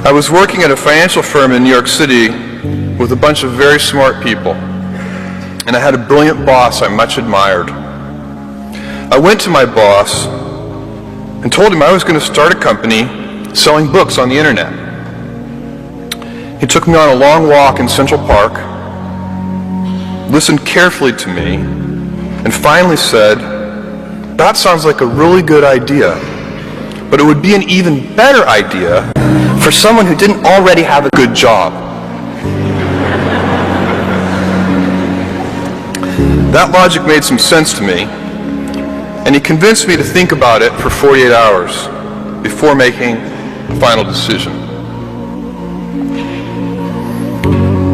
I was working at a financial firm in New York City with a bunch of very smart people, and I had a brilliant boss I much admired. I went to my boss and told him I was going to start a company selling books on the internet. He took me on a long walk in Central Park, listened carefully to me, and finally said, "That sounds like a really good idea, but it would be an even better idea for someone who didn't already have a good job." That logic made some sense to me, and he convinced me to think about it for 48 hours before making a final decision.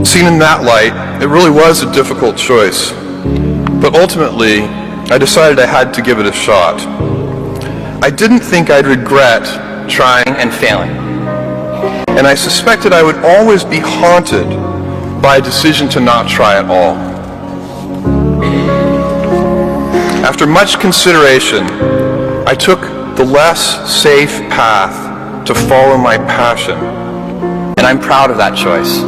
Seen in that light, it really was a difficult choice, but ultimately, I decided I had to give it a shot. I didn't think I'd regret trying and failing, and I suspected I would always be haunted by a decision to not try at all. After much consideration, I took the less safe path to follow my passion, and I'm proud of that choice.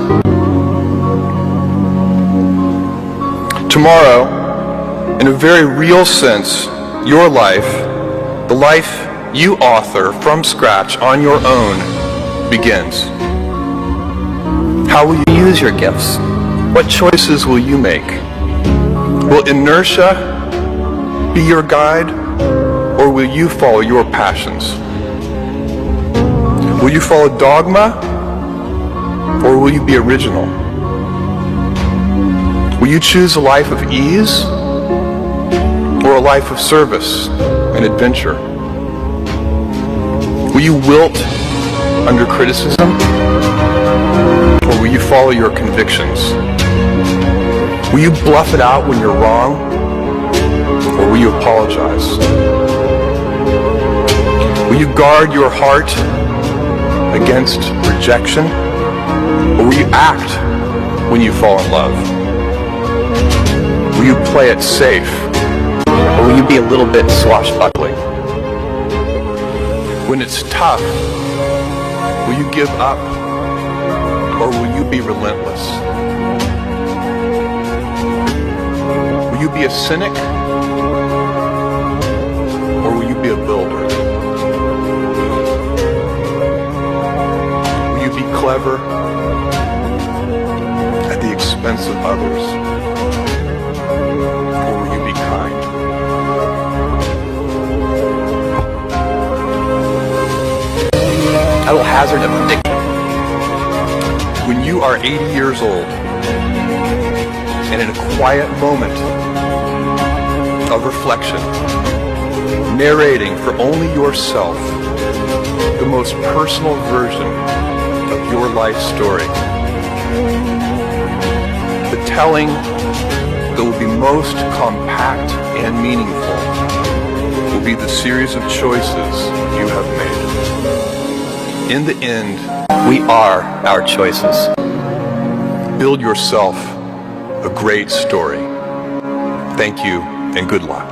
Tomorrow, in a very real sense, your life, the life you author from scratch on your own, begins. How will you use your gifts? What choices will you make? Will inertia be your guide, or will you follow your passions? Will you follow dogma, or will you be original? Will you choose a life of ease, or a life of service and adventure? Will you wilt under criticism, or will you follow your convictions? Will you bluff it out when you're wrong, or will you apologize? Will you guard your heart against rejection, or will you act when you fall in love? Will you play it safe, or will you be a little bit swashbuckling? When it's tough, will you give up, or will you be relentless? Will you be a cynic, or will you be a builder? Will you be clever at the expense of others, or will you be kind? I will hazard a prediction. When you are 80 years old, and in a quiet moment of reflection, narrating for only yourself the most personal version of your life story, the telling that will be most compact and meaningful will be the series of choices you have made. In the end, we are our choices. Build yourself a great story. Thank you and good luck.